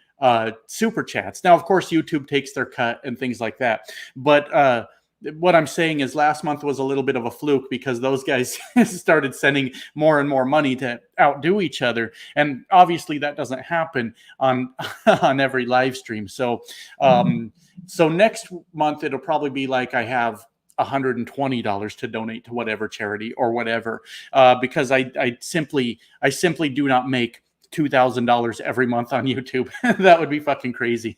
super chats. Now, of course, YouTube takes their cut and things like that. But what I'm saying is last month was a little bit of a fluke because those guys started sending more and more money to outdo each other. And obviously that doesn't happen on on every live stream. So so next month it'll probably be like I have $120 to donate to whatever charity or whatever, because I simply do not make $2,000 every month on YouTube. That would be fucking crazy.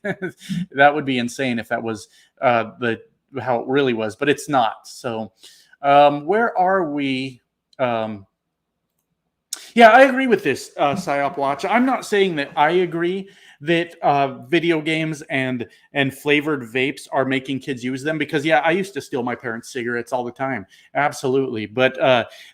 That would be insane if that was the how it really was, but it's not. So where are we? Yeah, I agree with this, Psyop Watch. I'm not saying that I agree that video games and flavored vapes are making kids use them, because yeah, I used to steal my parents' cigarettes all the time, absolutely. But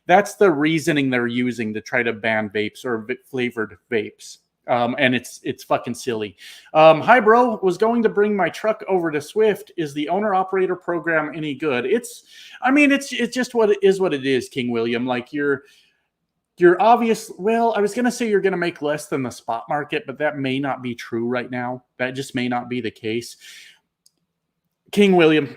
that's the reasoning they're using to try to ban vapes or flavored vapes. And it's fucking silly. Hi, bro. Was going to bring my truck over to Swift. Is the owner operator program any good? It's just what it is, King William. Like you're obvious. Well, I was going to say you're going to make less than the spot market, but that may not be true right now. That just may not be the case. King William,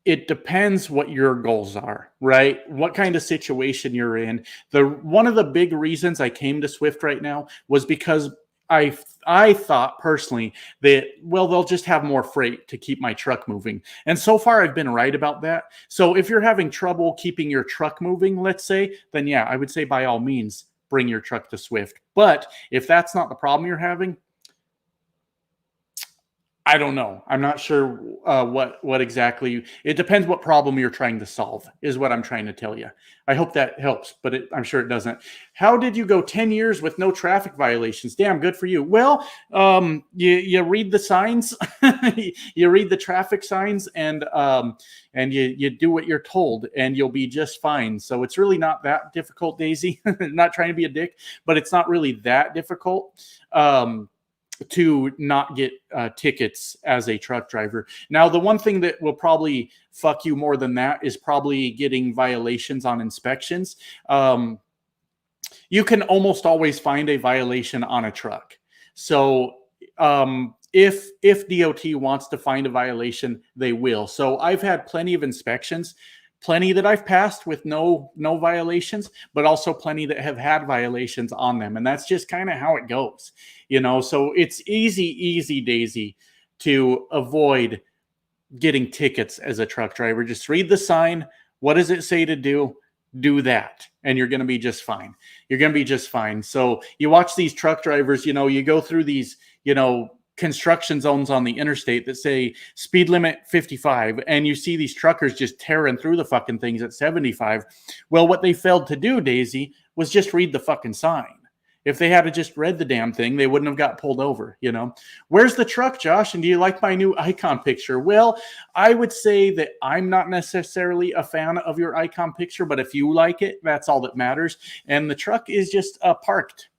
it depends what your goals are, right? What kind of situation you're in. One of the big reasons I came to Swift right now was because I thought personally that, well, they'll just have more freight to keep my truck moving. And so far I've been right about that. So if you're having trouble keeping your truck moving, let's say, then yeah, I would say by all means, bring your truck to Swift. But if that's not the problem you're having, I don't know. I'm not sure what exactly. It depends what problem you're trying to solve, is what I'm trying to tell you. I hope that helps, but I'm sure it doesn't. How did you go 10 years with no traffic violations? Damn, good for you. Well, you read the signs, you read the traffic signs, and you do what you're told, and you'll be just fine. So it's really not that difficult, Daisy. Not trying to be a dick, but it's not really that difficult. To not get tickets as a truck driver. Now, the one thing that will probably fuck you more than that is probably getting violations on inspections. You can almost always find a violation on a truck. So if DOT wants to find a violation, they will. So I've had plenty of inspections, plenty that I've passed with no violations, but also plenty that have had violations on them. And that's just kind of how it goes, so it's easy Daisy to avoid getting tickets as a truck driver. Just read the sign. What does it say to do? Do that, and you're going to be just fine. You're going to be just fine. So you watch these truck drivers, you go through these, construction zones on the interstate that say speed limit 55, and you see these truckers just tearing through the fucking things at 75. Well, what they failed to do, Daisy, was just read the fucking sign. If they had just read the damn thing, they wouldn't have got pulled over, Where's the truck, Josh? And do you like my new icon picture? Well, I would say that I'm not necessarily a fan of your icon picture, but if you like it, that's all that matters. And the truck is just parked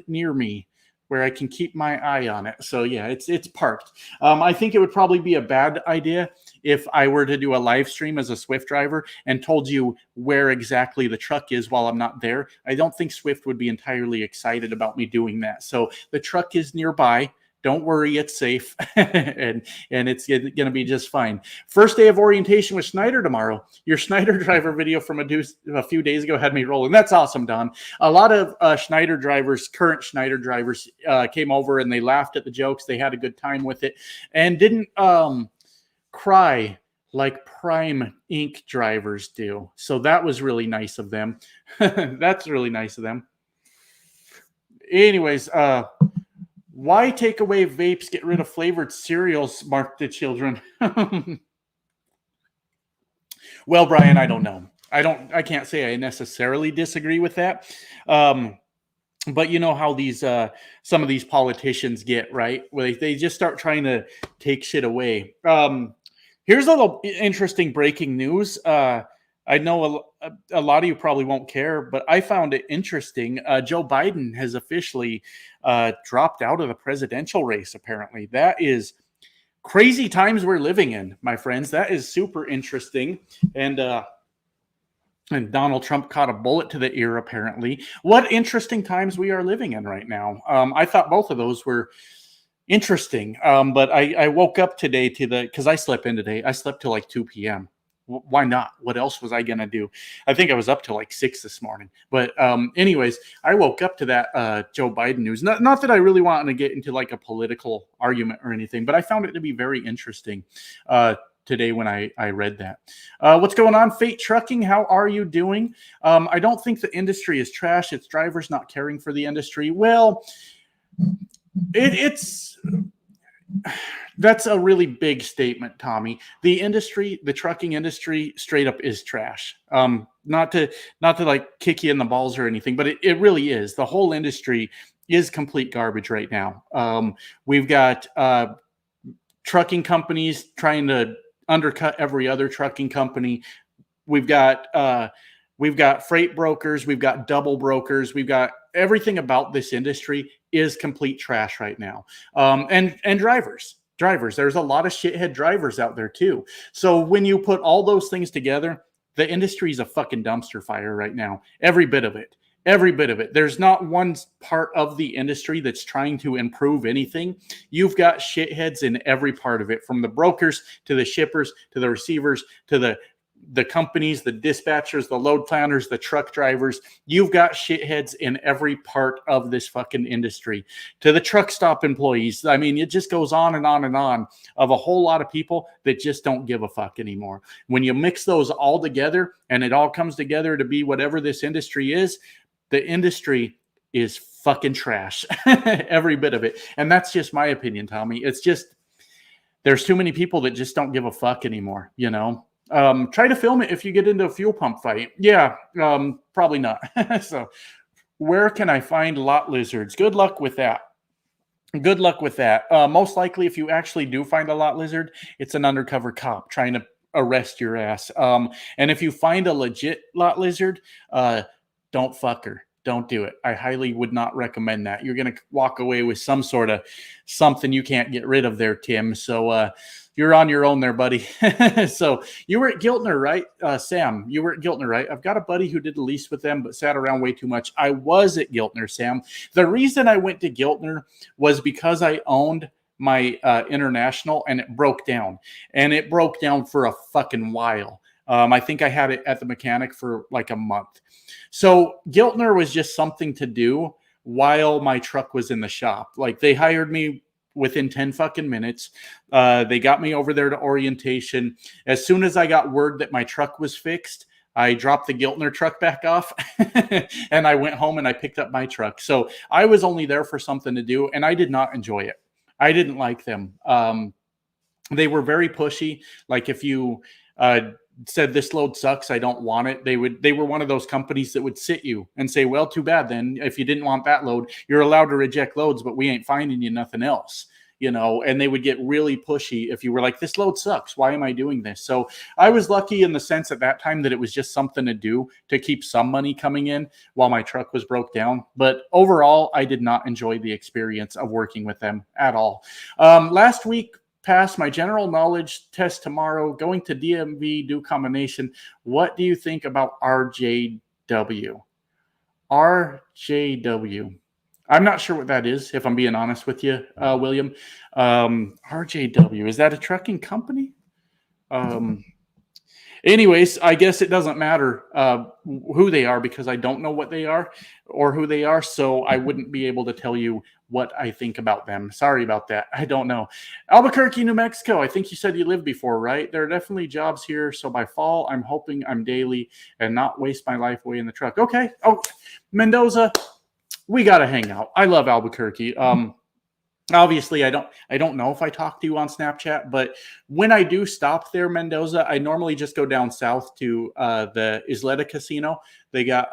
near me, where I can keep my eye on it. So yeah, it's parked. I think it would probably be a bad idea if I were to do a live stream as a Swift driver and told you where exactly the truck is while I'm not there. I don't think Swift would be entirely excited about me doing that. So the truck is nearby. Don't worry, it's safe, and it's going to be just fine. First day of orientation with Schneider tomorrow. Your Schneider driver video from a few days ago had me rolling. That's awesome, Don. A lot of current Schneider drivers, came over and they laughed at the jokes. They had a good time with it and didn't cry like Prime Inc. drivers do. So that was really nice of them. That's really nice of them. Anyways, why take away vapes, get rid of flavored cereals, mark the children? Well, Brian, I don't know. I can't say I necessarily disagree with that. But you know how these some of these politicians get, right? Where they just start trying to take shit away. Here's a little interesting breaking news. I know a lot of you probably won't care, but I found it interesting. Joe Biden has officially dropped out of the presidential race, apparently. That is crazy times we're living in, my friends. That is super interesting. And Donald Trump caught a bullet to the ear, apparently. What interesting times we are living in right now. I thought both of those were Interesting. But I woke up today because I slept in today. I slept till like 2 p.m. Why not? What else was I gonna do? I think I was up till like 6 this morning. But anyways, I woke up to that Joe Biden news. Not that I really want to get into like a political argument or anything, but I found it to be very interesting today when I read that. What's going on, Fate Trucking? How are you doing? I don't think the industry is trash. It's drivers not caring for the industry. Well, it's that's a really big statement, Tommy. The industry, the trucking industry, straight up is trash. Not to like kick you in the balls or anything, but it really is. The whole industry is complete garbage right now. We've got trucking companies trying to undercut every other trucking company. We've got freight brokers, we've got double brokers, we've got everything about this industry is complete trash right now. And drivers. There's a lot of shithead drivers out there too. So when you put all those things together, the industry is a fucking dumpster fire right now. Every bit of it. Every bit of it. There's not one part of the industry that's trying to improve anything. You've got shitheads in every part of it, from the brokers to the shippers to the receivers to the companies, the dispatchers, the load planners, the truck drivers. You've got shitheads in every part of this fucking industry. To the truck stop employees. I mean, it just goes on and on and on of a whole lot of people that just don't give a fuck anymore. When you mix those all together and it all comes together to be whatever this industry is, the industry is fucking trash. Every bit of it. And that's just my opinion, Tommy. It's just, there's too many people that just don't give a fuck anymore, you know? Try to film it if you get into a fuel pump fight. Yeah, probably not. So where can I find lot lizards? Good luck with that. Good luck with that. Most likely, if you actually do find a lot lizard, it's an undercover cop trying to arrest your ass. And if you find a legit lot lizard, don't fuck her. Don't do it. I highly would not recommend that. You're going to walk away with some sort of something you can't get rid of there, Tim. So, you're on your own there, buddy. So you were at Giltner, right? Sam, you were at Giltner, right? I've got a buddy who did a lease with them, but sat around way too much. I was at Giltner, Sam. The reason I went to Giltner was because I owned my International, and it broke down. And it broke down for a fucking while. I think I had it at the mechanic for like a month. So Giltner was just something to do while my truck was in the shop. Like, they hired me within 10 fucking minutes. They got me over there to orientation. As soon as I got word that my truck was fixed, I dropped the Giltner truck back off and I went home and I picked up my truck. So I was only there for something to do, and I did not enjoy it. I didn't like them. They were very pushy. Like, if you said this load sucks, I don't want it, they were one of those companies that would sit you and say, well, too bad then. If you didn't want that load, you're allowed to reject loads, but we ain't finding you nothing else, you know. And they would get really pushy if you were like, this load sucks, why am I doing this? So I was lucky in the sense at that time that it was just something to do to keep some money coming in while my truck was broke down. But overall, I did not enjoy the experience of working with them at all. Last week, pass my general knowledge test tomorrow, going to DMV, do combination. What do you think about RJW? RJW. I'm not sure what that is, if I'm being honest with you, William. RJW, is that a trucking company? Anyways, I guess it doesn't matter who they are, because I don't know what they are or who they are, so I wouldn't be able to tell you what I think about them. Sorry about that. I don't know. Albuquerque, New Mexico. I think you said you lived before, right? There are definitely jobs here, so by fall, I'm hoping I'm daily and not waste my life away in the truck. Okay. Oh, Mendoza, we got to hang out. I love Albuquerque. Obviously, I don't know if I talk to you on Snapchat, but when I do stop there, Mendoza, I normally just go down south to the Isleta Casino. They got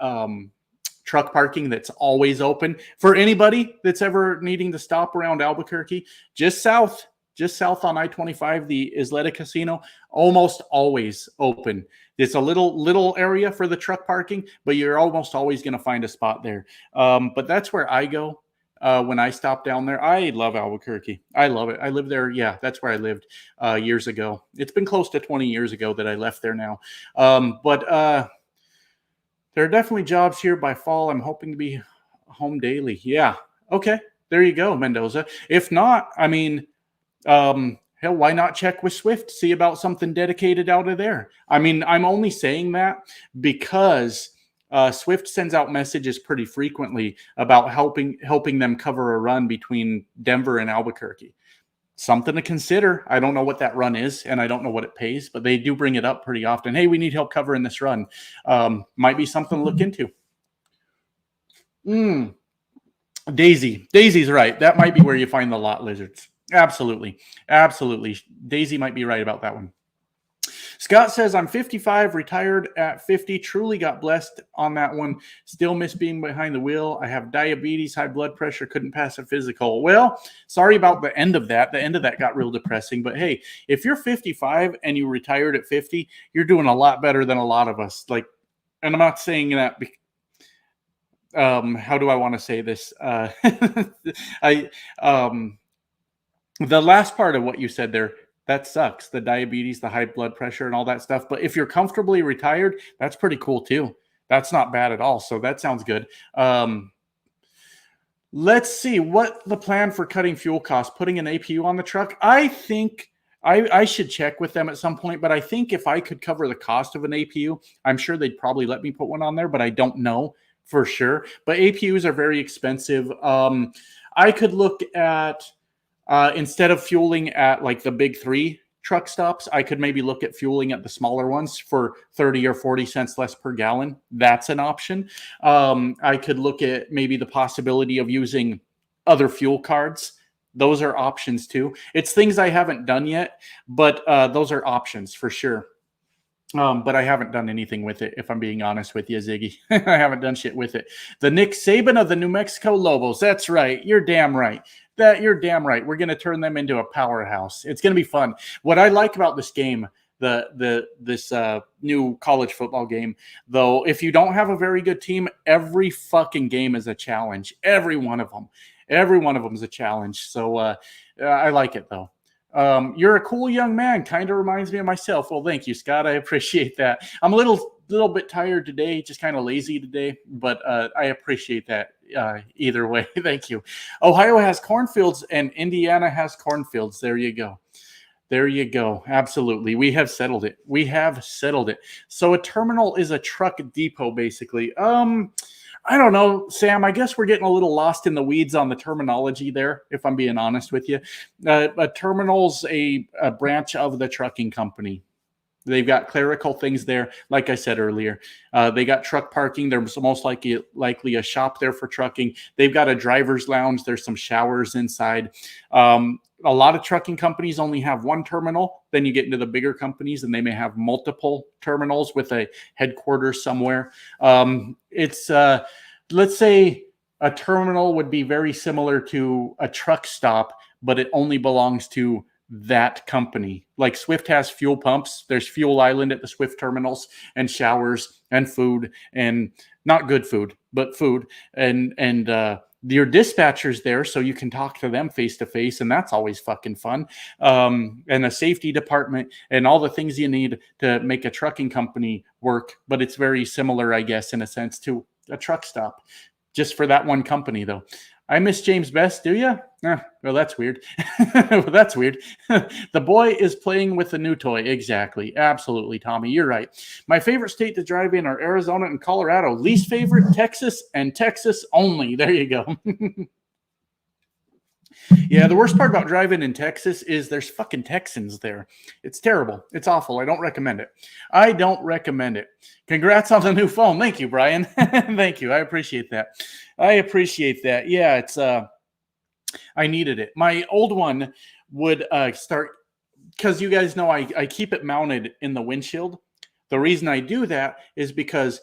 truck parking that's always open for anybody that's ever needing to stop around Albuquerque. Just south on I-25, the Isleta Casino, almost always open. It's a little area for the truck parking, but you're almost always going to find a spot there. But that's where I go. When I stop down there. I love Albuquerque. I love it. I lived there. Yeah, that's where I lived years ago. It's been close to 20 years ago that I left there now. But there are definitely jobs here by fall. I'm hoping to be home daily. Yeah. Okay. There you go, Mendoza. If not, I mean, hell, why not check with Swift, see about something dedicated out of there? I mean, I'm only saying that because Swift sends out messages pretty frequently about helping them cover a run between Denver and Albuquerque. Something to consider. I don't know what that run is, and I don't know what it pays, but they do bring it up pretty often. Hey, we need help covering this run. Might be something to look into. Daisy's right. That might be where you find the lot lizards. Absolutely. Daisy might be right about that one. Scott says, I'm 55, retired at 50. Truly got blessed on that one. Still miss being behind the wheel. I have diabetes, high blood pressure, couldn't pass a physical. Well, sorry about the end of that. The end of that got real depressing. But hey, if you're 55 and you retired at 50, you're doing a lot better than a lot of us. Like, and I'm not saying that how do I want to say this? The last part of what you said there, that sucks. The diabetes, the high blood pressure, and all that stuff. But if you're comfortably retired, that's pretty cool too. That's not bad at all. So that sounds good. Let's see what the plan for cutting fuel costs, putting an APU on the truck. I think I should check with them at some point, but I think if I could cover the cost of an APU, I'm sure they'd probably let me put one on there, but I don't know for sure. But APUs are very expensive. I could look at instead of fueling at like the big 3 truck stops, I could maybe look at fueling at the smaller ones for 30 or 40 cents less per gallon. That's an option. I could look at maybe the possibility of using other fuel cards. Those are options too. It's things I haven't done yet, but those are options for sure. But I haven't done anything with it, if I'm being honest with you, Ziggy. I haven't done shit with it. The Nick Saban of the New Mexico Lobos. That's right. You're damn right. You're damn right. We're going to turn them into a powerhouse. It's going to be fun. What I like about this game, this new college football game, though, if you don't have a very good team, every fucking game is a challenge. Every one of them. Every one of them is a challenge. So I like it, though. You're a cool young man. Kind of reminds me of myself. Well, thank you, Scott. I appreciate that. I'm a little bit tired today, just kind of lazy today, but I appreciate that either way. Thank you. Ohio has cornfields and Indiana has cornfields. There you go. There you go. Absolutely. We have settled it. So a terminal is a truck depot, basically. I don't know, Sam. I guess we're getting a little lost in the weeds on the terminology there, if I'm being honest with you. A terminal's a branch of the trucking company. They've got clerical things there. Like I said earlier, they got truck parking. There's most likely a shop there for trucking. They've got a driver's lounge. There's some showers inside. A lot of trucking companies only have one terminal. Then you get into the bigger companies and they may have multiple terminals with a headquarters somewhere. Let's say a terminal would be very similar to a truck stop, but it only belongs to that company. Like Swift has fuel pumps. There's Fuel Island at the Swift terminals and showers and food, and not good food, but food, and your dispatcher's there, so you can talk to them face to face, and that's always fucking fun. And a safety department and all the things you need to make a trucking company work. But it's very similar, I guess, in a sense, to a truck stop, just for that one company, though. I miss James Best, do you? Well, that's weird. That's weird. The boy is playing with a new toy. Exactly. Absolutely, Tommy. You're right. My favorite state to drive in are Arizona and Colorado. Least favorite, Texas and Texas only. There you go. Yeah, the worst part about driving in Texas is there's fucking Texans there. It's terrible. It's awful. I don't recommend it. Congrats on the new phone. Thank you, Brian. Thank you. I appreciate that. Yeah, it's I needed it. My old one would start, because you guys know I keep it mounted in the windshield. The reason I do that is because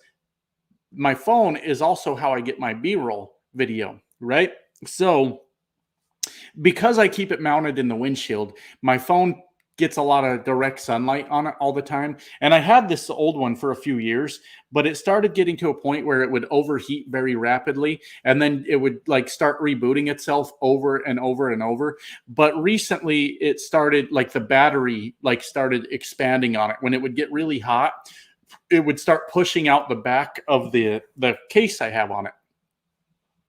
my phone is also how I get my B-roll video, right? So because I keep it mounted in the windshield, my phone gets a lot of direct sunlight on it all the time. And I had this old one for a few years, but it started getting to a point where it would overheat very rapidly. And then it would like start rebooting itself over and over and over. But recently it started, like the battery like started expanding on it. When it would get really hot, it would start pushing out the back of the case I have on it.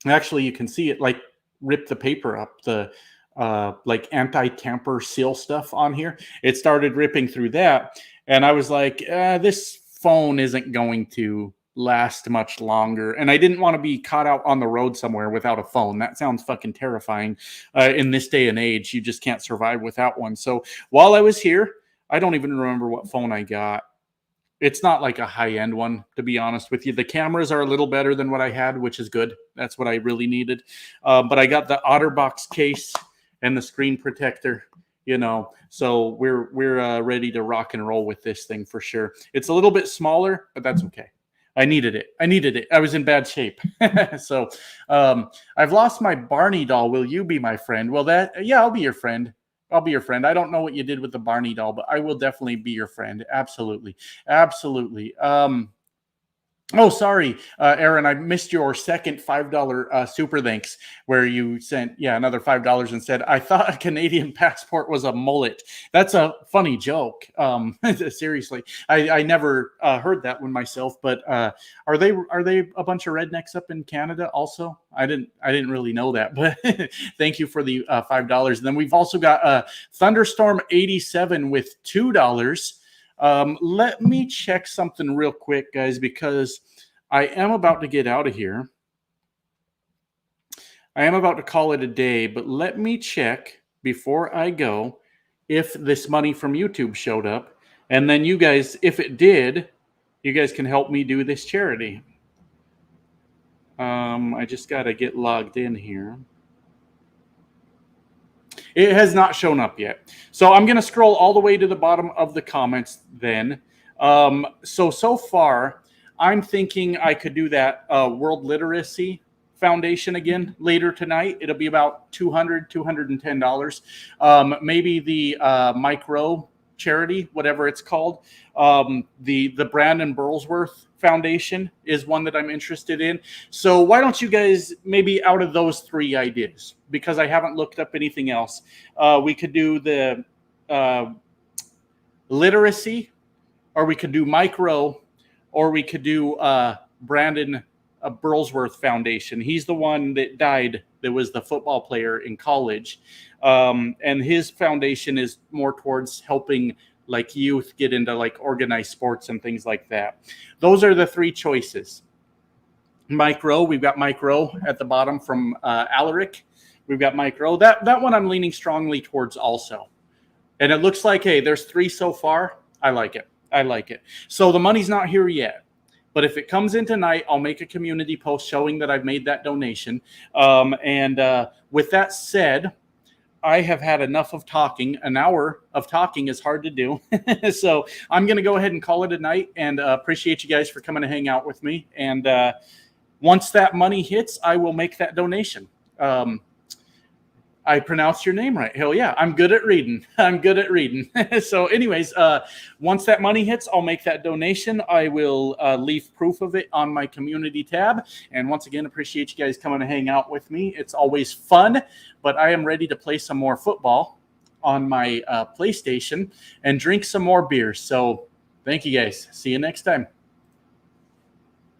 Actually, you can see it like rip the paper up, the like anti-tamper seal stuff on here. It started ripping through that, and I was like, this phone isn't going to last much longer. And I didn't want to be caught out on the road somewhere without a phone. That sounds fucking terrifying. In this day and age, you just can't survive without one. So while I was here, I don't even remember what phone I got. It's not like a high-end one, to be honest with you. The cameras are a little better than what I had, which is good. That's what I really needed. But I got the OtterBox case and the screen protector, you know. So we're ready to rock and roll with this thing for sure. It's a little bit smaller, but that's okay. I needed it. I was in bad shape. So I've lost my Barney doll. Will you be my friend? Well, yeah, I'll be your friend. I'll be your friend. I don't know what you did with the Barney doll, but I will definitely be your friend. Absolutely. Absolutely. Oh, sorry, Aaron, I missed your second $5 super thanks where you sent, another $5 and said, I thought a Canadian passport was a mullet. That's a funny joke. Seriously, I never heard that one myself, but are they a bunch of rednecks up in Canada also? I didn't really know that, but thank you for the $5. And then we've also got Thunderstorm 87 with $2. Let me check something real quick, guys, because I am about to get out of here. I am about to call it a day, but let me check before I go if this money from YouTube showed up. And then you guys, if it did, you guys can help me do this charity. I just got to get logged in here. It has not shown up yet. So I'm going to scroll all the way to the bottom of the comments then. So far, I'm thinking I could do that World Literacy Foundation again later tonight. It'll be about $210. Maybe the micro charity, whatever it's called. The Brandon Burlsworth Foundation is one that I'm interested in. So why don't you guys, maybe out of those three ideas, because I haven't looked up anything else, we could do the literacy, or we could do micro, or we could do Brandon Burlsworth Foundation. He's the one that died, that was the football player in college. And his foundation is more towards helping like youth get into like organized sports and things like that. Those are the three choices. Micro, we've got Micro at the bottom from Alaric. We've got Micro. That one I'm leaning strongly towards also. And it looks like, hey, there's three so far. I like it. So the money's not here yet. But if it comes in tonight, I'll make a community post showing that I've made that donation. With that said, I have had enough of talking. An hour of talking is hard to do. So I'm going to go ahead and call it a night, and appreciate you guys for coming to hang out with me. And once that money hits, I will make that donation. I pronounced your name right. Hell yeah. I'm good at reading. So anyways, once that money hits, I'll make that donation. I will leave proof of it on my community tab. And once again, appreciate you guys coming to hang out with me. It's always fun, but I am ready to play some more football on my PlayStation and drink some more beers. So thank you guys. See you next time.